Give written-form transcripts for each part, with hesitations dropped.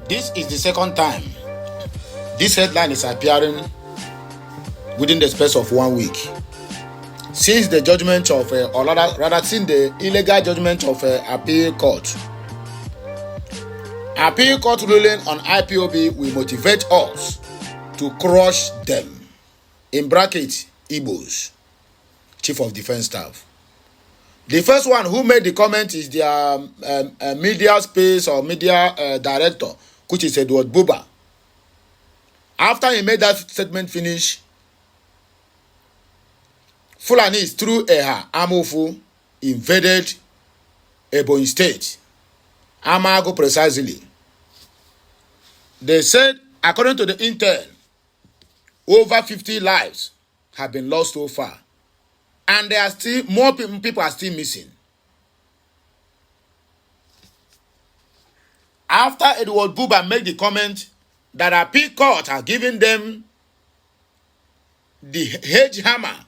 This is the second time this headline is appearing within the space of 1 week since the judgment of, or rather since the illegal judgment of appeal court. Appeal court ruling on IPOB will motivate us to crush them. In brackets, Igbos, Chief of Defense Staff. The first one who made the comment is their media space or media director, which is Edward Buba. After he made that statement finish, Fulanis through Eha Amofu invaded Ebonyi State. Amago precisely. They said, according to the intel, over 50 lives have been lost so far. And there are still more people are still missing. After Edward Buba made the comment that appeal court are giving them the hedge hammer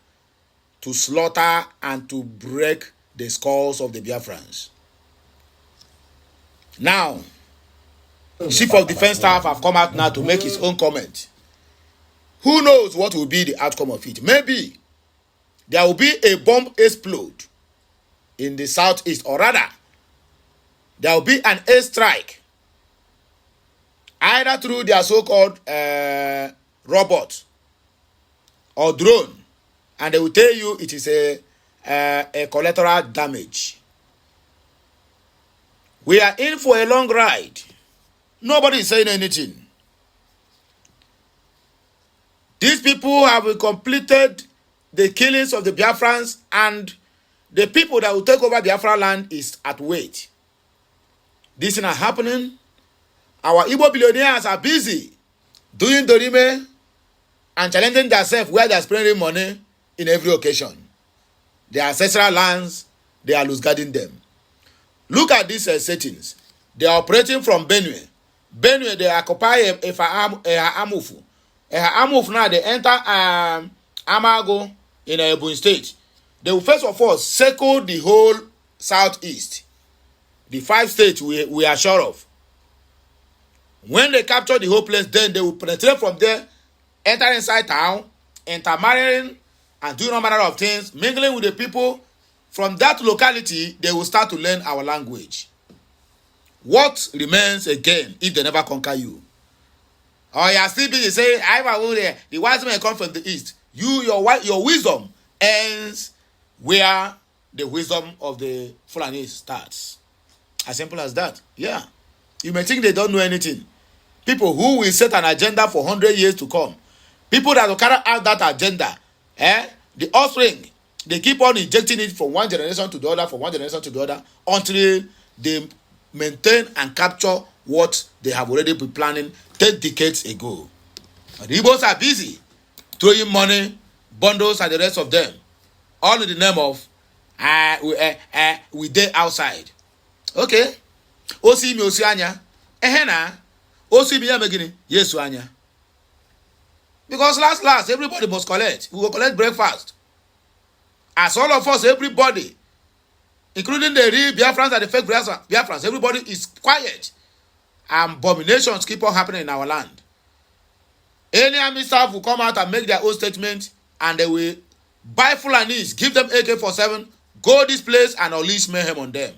to slaughter and to break the skulls of the Biafrans. Now, Chief of Defense Staff have come out now to make his own comment. Who knows what will be the outcome of it? Maybe there will be a bomb explode in the southeast, or rather, there will be an airstrike, either through their so-called robot or drone, and they will tell you it is a collateral damage. We are in for a long ride. Nobody is saying anything. These people have completed the killings of the Biafrans, and the people that will take over Biafraland is at wait. This is not happening. Our Igbo billionaires are busy doing dorime and challenging themselves where they are spending money in every occasion. Their ancestral lands, they are losing them. Look at these settings. They are operating from Benue. Benue, they occupy Eha Amufu. Eha Amufu now, they enter Amago in Ebonyi State. They will first of all circle the whole southeast. The 5 states we are sure of. When they capture the whole place, then they will penetrate from there, enter inside town, intermarrying, and doing all manner of things, mingling with the people. From that locality, they will start to learn our language. What remains again if they never conquer you? Or you are still busy saying, the wise men come from the east. Your wisdom ends where the wisdom of the Fulanis starts. As simple as that. Yeah. You may think they don't know anything. People who will set an agenda for 100 years to come. People that will carry out that agenda. The offspring, they keep on injecting it from one generation to the other, from one generation to the other, until they maintain and capture what they have already been planning 10 decades ago. But the Igbos are busy throwing money, bundles, and the rest of them, all in the name of we dey outside. Okay? Osi mi osi anya. Na. Osi mi ya megini. Yesu anya. Because last, everybody must collect. We will collect breakfast. As all of us, everybody, including the real Biafrans and the fake Biafrans, everybody is quiet. Abominations keep on happening in our land. Any army staff will come out and make their own statement, and they will buy Fulanis, give them AK-47, go this place and unleash mayhem on them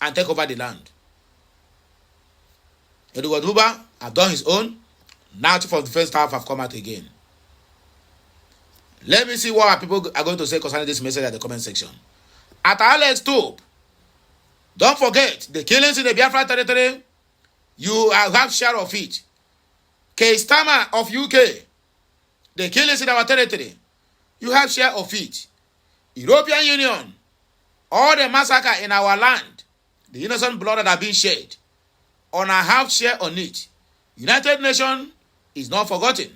and take over the land. Edward Buba have done his own. Now Chief of Defense Staff have come out again. Let me see what our people are going to say concerning this message at the comment section. At Alex Top, don't forget the killings in the Biafra territory. You have share of it. K-Stammer of UK, the killings in our territory. You have share of it. European Union, all the massacre in our land, the innocent blood that have been shed, on a half share on it. United Nations is not forgotten.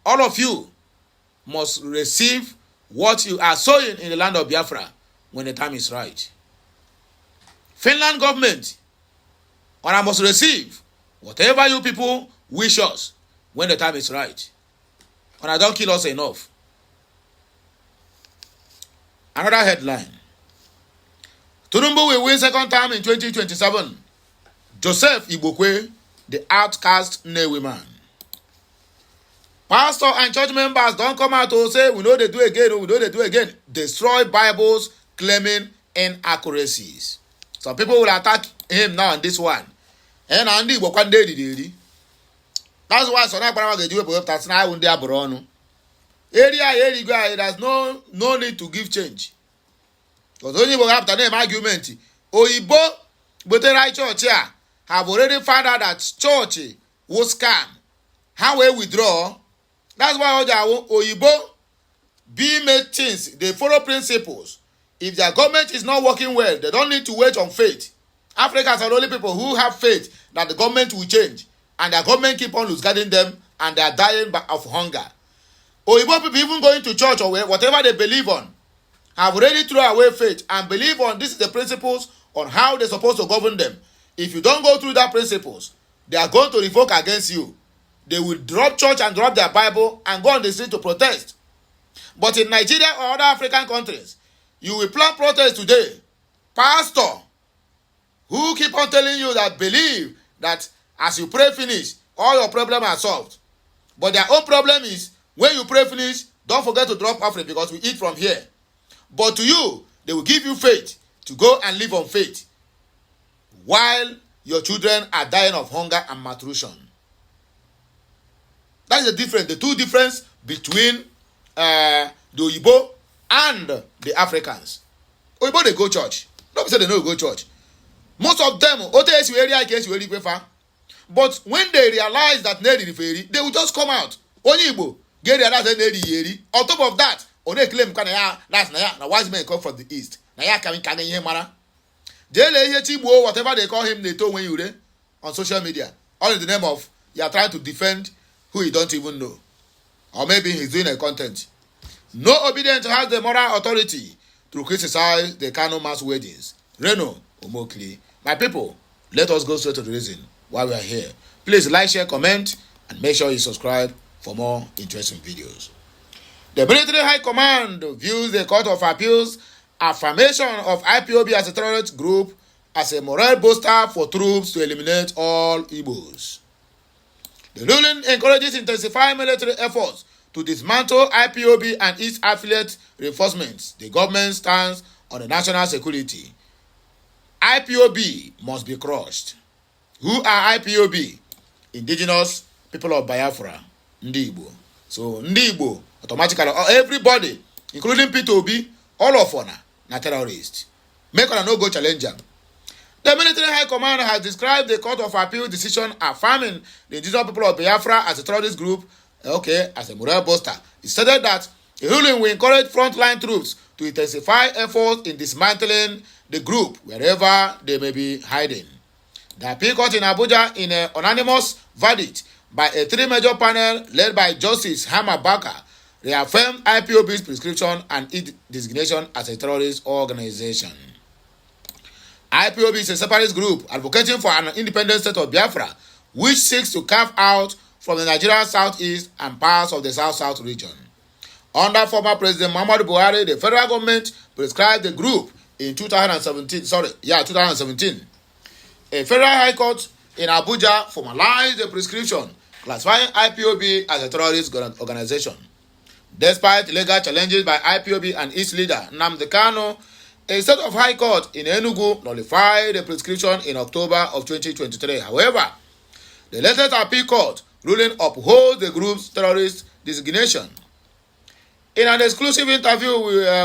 All of you must receive what you are sowing in the land of Biafra when the time is right. Finland government, I must receive whatever you people wish us when the time is right. And I don't kill us enough. Another headline. Tinubu will win second term in 2027. Joseph Ibokwe the outcast Newe man. Pastor and church members don't come out to say, we know they do again, we know they do again. Destroy Bibles claiming inaccuracies. Some people will attack him now on this one. And Andy will one day. That's why so now they do it, that's now when they are born. Area, it has no need to give change. Because only will have the name argument. Oyibo, but the right church here have already found out that church was scam. How we withdraw? That's why Oyibo be made things. They follow principles. If their government is not working well, they don't need to wait on faith. Africans are the only people who have faith that the government will change. And their government keep on losing them and they are dying of hunger. Oyibo people even going to church or whatever they believe on have already thrown away faith and believe on this is the principles on how they're supposed to govern them. If you don't go through that principles, they are going to revoke against you. They will drop church and drop their Bible and go on the street to protest. But in Nigeria or other African countries, you will plan protest today. Pastor, who keep on telling you that believe that as you pray finish, all your problems are solved. But their own problem is, when you pray finish, don't forget to drop offering because we eat from here. But to you, they will give you faith to go and live on faith while your children are dying of hunger and malnutrition. That is the difference, the two difference between the Oyibo and the Africans. Oyibo, they go church. Nobody say they don't go church. Most of them, but when they realize that they will just come out. Oyibo, get realize on top of that, they claim na wise men come from the east. Whatever they call him, they told when you read on social media, all in the name of you are trying to defend who you don't even know. Or maybe he's doing a content. No obedient has the moral authority to criticize the Kano mass weddings. Reno Omokli. My people, let us go straight to the reason why we are here. Please like, share, comment, and make sure you subscribe for more interesting videos. The Military High Command views the Court of Appeals affirmation of IPOB as a terrorist group as a morale booster for troops to eliminate all Igbos. The ruling encourages intensifying military efforts to dismantle IPOB and its affiliate reinforcements. The government stands on the national security. IPOB must be crushed. Who are IPOB? Indigenous people of Biafra, Ndi Igbo. So Ndi Igbo, automatically, everybody, including P2B, all of us are terrorists. Make us no go challenge them. The Military High Command has described the Court of Appeal decision affirming the indigenous people of Biafra as a terrorist group, as a morale booster. It stated that the ruling will encourage frontline troops to intensify efforts in dismantling the group wherever they may be hiding. The appeal court in Abuja, in an unanimous verdict by a three-major panel led by Justice Hammer Baka, reaffirmed IPOB's prescription and its designation as a terrorist organization. IPOB is a separatist group advocating for an independent state of Biafra, which seeks to carve out from the Nigerian southeast and parts of the south-south region. Under former President Muhammadu Buhari, the federal government prescribed the group in 2017. A federal high court in Abuja formalized the prescription, classifying IPOB as a terrorist organization. Despite legal challenges by IPOB and its leader, Nnamdi Kanu, a state of high court in Enugu nullified the prescription in October of 2023. However, the latest appeal court ruling upholds the group's terrorist designation. In an exclusive interview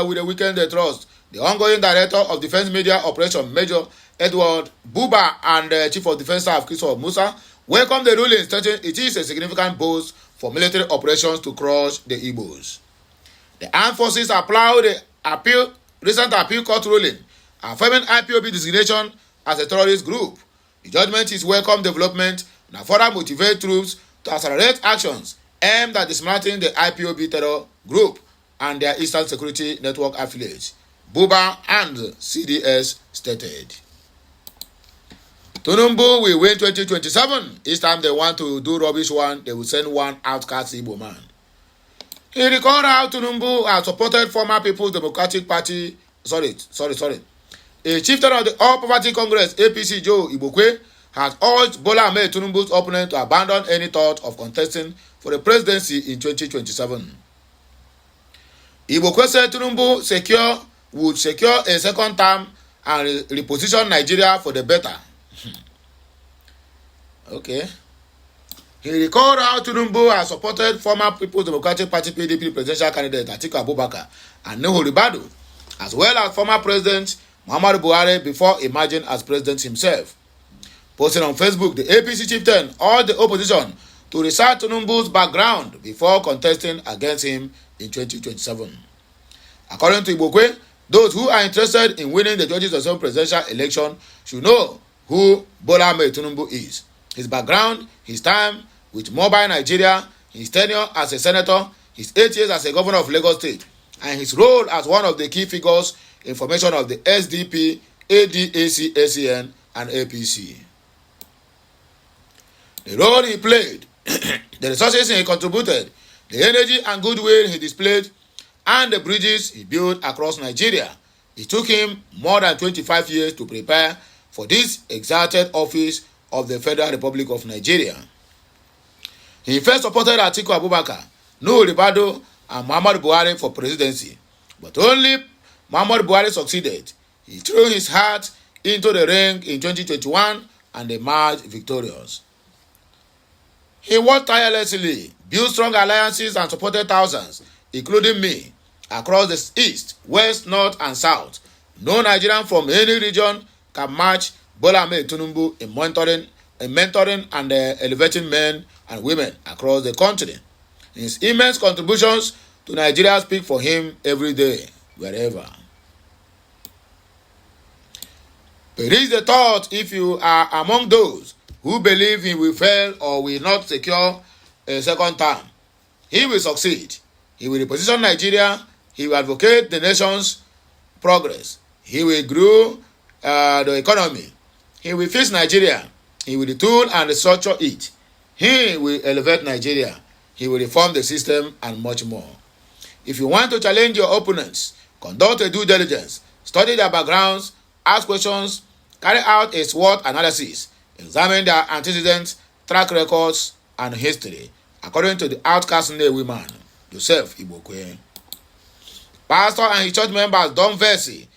with the Weekend Trust, the ongoing director of Defense Media Operation, Major Edward Buba, and Chief of Defense Staff, Christopher Musa, welcomed the ruling, stating it is a significant boost for military operations to crush the Igbos. The armed forces applaud the recent appeal court ruling, affirming IPOB designation as a terrorist group. The judgment is welcome development and further motivate troops to accelerate actions aimed at dismantling the IPOB terror group and their Eastern Security Network affiliates, Buba and CDS stated. Tinubu will win 2027. Each time they want to do rubbish one, they will send one outcast Igbo man. He recalled how Tinubu has supported former People's Democratic Party, a chieftain of the All Poverty Congress, APC Joe Ibokwe, has urged Bola Ahmed Tinubu's opponent to abandon any thought of contesting for the presidency in 2027. Igbo said Tinubu would secure a second term and reposition Nigeria for the better. Okay. He recalled how Tinubu has supported former People's Democratic Party PDP presidential candidate Atiku Abubakar and Nuhu Ribadu, as well as former President Muhammadu Buhari before emerging as president himself. Posting on Facebook, the APC chieftain urged the opposition to research Tinubu's background before contesting against him in 2027. According to Igbo, those who are interested in winning the 2027 presidential election should know who Bola Ahmed Tinubu is, his background, his time with Mobile Nigeria, his tenure as a senator, his 8 years as a governor of Lagos State, and his role as one of the key figures in formation of the SDP, ADAC, ACN, and APC. The role he played, the resources he contributed, the energy and goodwill he displayed, and the bridges he built across Nigeria. It took him more than 25 years to prepare for this exalted office of the Federal Republic of Nigeria. He first supported Atiku Abubakar, Nuhu Ribadu, and Muhammadu Buhari for presidency, but only Muhammadu Buhari succeeded. He threw his heart into the ring in 2021 and emerged victorious. He worked tirelessly, built strong alliances, and supported thousands, including me, across the east, west, north, and south. No Nigerian from any region can match Bola Ahmed Tinubu in mentoring and elevating men and women across the country. His immense contributions to Nigeria speak for him every day, wherever. Perish the thought if you are among those who believe he will fail or will not secure a second term. He will succeed. He will reposition Nigeria. He will advocate the nation's progress. He will grow the economy. He will fix Nigeria. He will retool and restructure it. He will elevate Nigeria. He will reform the system and much more. If you want to challenge your opponents, conduct a due diligence, study their backgrounds, ask questions, carry out a SWOT analysis, examine their antecedents, track records, and history, according to the outcast woman, Joseph Ibokwe. Pastor and his church members don't versy,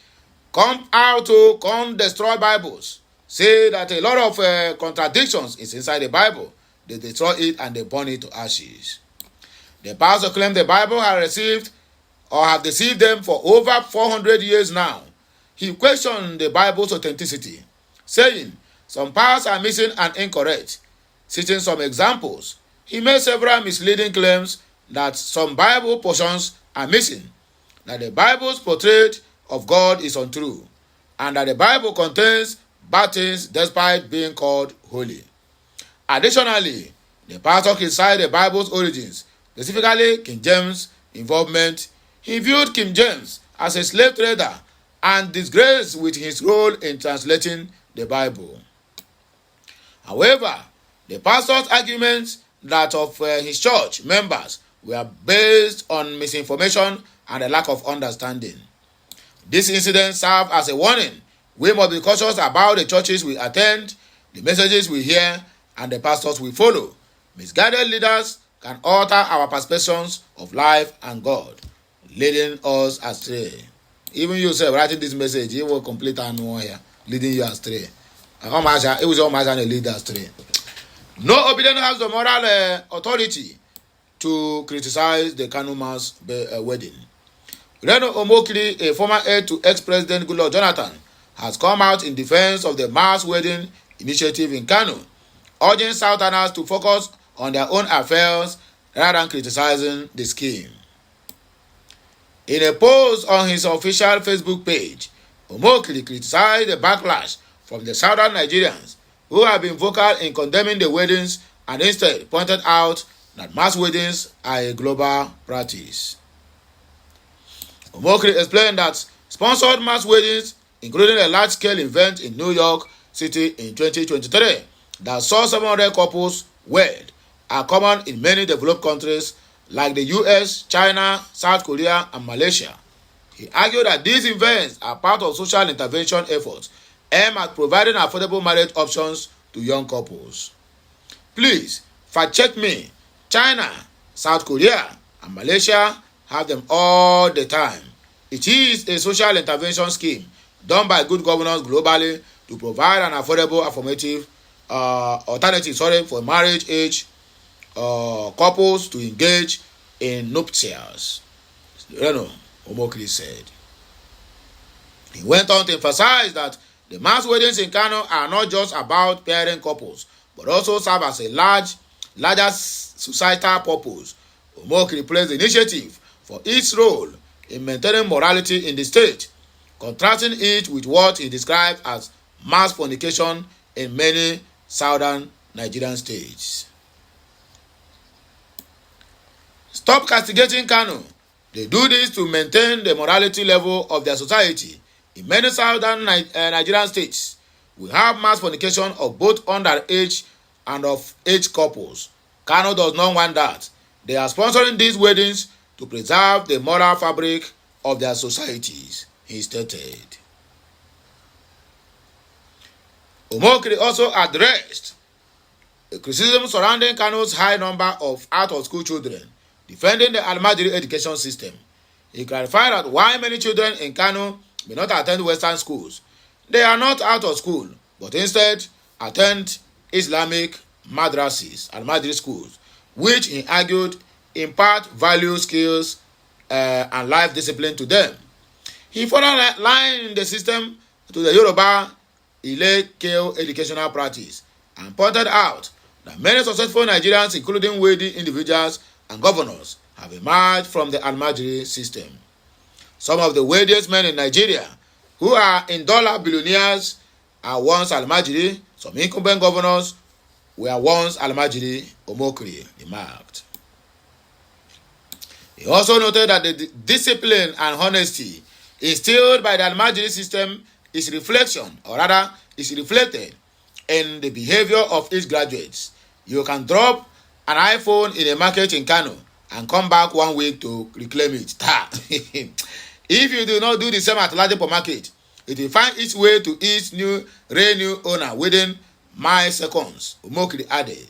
come out to come destroy Bibles, say that a lot of contradictions is inside the Bible. They destroy it and they burn it to ashes. The pastor claimed the Bible has received or have deceived them for over 400 years now. He questioned the Bible's authenticity, saying some parts are missing and incorrect. Citing some examples, he made several misleading claims that some Bible portions are missing, that the Bible's portrait of God is untrue, and that the Bible contains bad things despite being called holy. Additionally, the pastor criticized the Bible's origins, specifically King James' involvement. He viewed King James as a slave trader and disgraced with his role in translating the Bible. However, the pastor's arguments that of his church members were based on misinformation and a lack of understanding. This incident served as a warning. We must be cautious about the churches we attend, the messages we hear, and the pastors we follow. Misguided leaders can alter our perceptions of life and God, leading us astray. Even yourself writing this message, you will complete and here, leading you astray. It was almost a leader astray. No obedient has the moral authority to criticize the Kanuma's wedding. Reno Omokri, a former aide to ex-president Goodluck Jonathan, has come out in defense of the mass wedding initiative in Kano, urging Southerners to focus on their own affairs rather than criticizing the scheme. In a post on his official Facebook page, Omokri criticized the backlash from the Southern Nigerians who have been vocal in condemning the weddings and instead pointed out that mass weddings are a global practice. Omokri explained that sponsored mass weddings, including a large-scale event in New York City in 2023 that saw 700 couples wed, are common in many developed countries like the US, China, South Korea, and Malaysia. He argued that these events are part of social intervention efforts aimed at providing affordable marriage options to young couples. Please, fact check me. China, South Korea, and Malaysia have them all the time. It is a social intervention scheme done by good governors globally to provide an affordable affirmative alternative for marriage age couples to engage in nuptials. Omokri said. He went on to emphasize that the mass weddings in Kano are not just about pairing couples, but also serve as a larger societal purpose. Omokri praised the initiative for its role in maintaining morality in the state, contrasting it with what he described as mass fornication in many southern Nigerian states. Stop castigating Kano. They do this to maintain the morality level of their society. In many southern Nigerian states, we have mass fornication of both underage and of age couples. Kano does not want that. They are sponsoring these weddings to preserve the moral fabric of their societies, he stated. Omokri also addressed the criticism surrounding Kano's high number of out-of-school children, defending the Almajiri education system. He clarified that while many children in Kano may not attend Western schools, they are not out of school, but instead attend Islamic madrasis, Almajiri schools, which he argued impart value, skills, and life discipline to them. He further lined the system to the Yoruba Ile-Keo educational practice and pointed out that many successful Nigerians, including wealthy individuals and governors, have emerged from the Almajiri system. Some of the wealthiest men in Nigeria, who are in dollar billionaires, are once Almajiri. Some incumbent governors were once Almajiri, Omokri remarked. He also noted that the discipline and honesty instilled by the Almajiri system is reflected in the behavior of its graduates. You can drop an iPhone in a market in Kano and come back 1 week to reclaim it. If you do not do the same at Ladipo market, it will find its way to its new owner within seconds, Omokri added.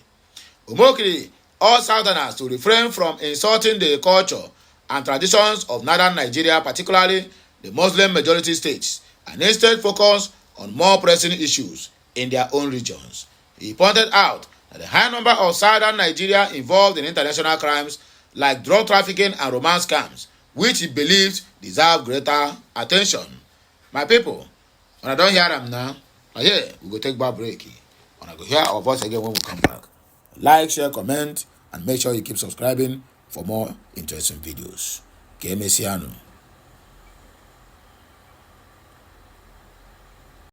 Omokri urged Southerners to refrain from insulting the culture and traditions of northern Nigeria, particularly the Muslim majority states, and instead focus on more pressing issues in their own regions. He pointed out that the high number of southern Nigeria involved in international crimes like drug trafficking and romance scams, which he believes deserve greater attention. My people, when I don't hear them now, we go take back break. When I go hear our voice again when we come back. Like, share, comment, and make sure you keep subscribing for more interesting videos. Que Mesiano.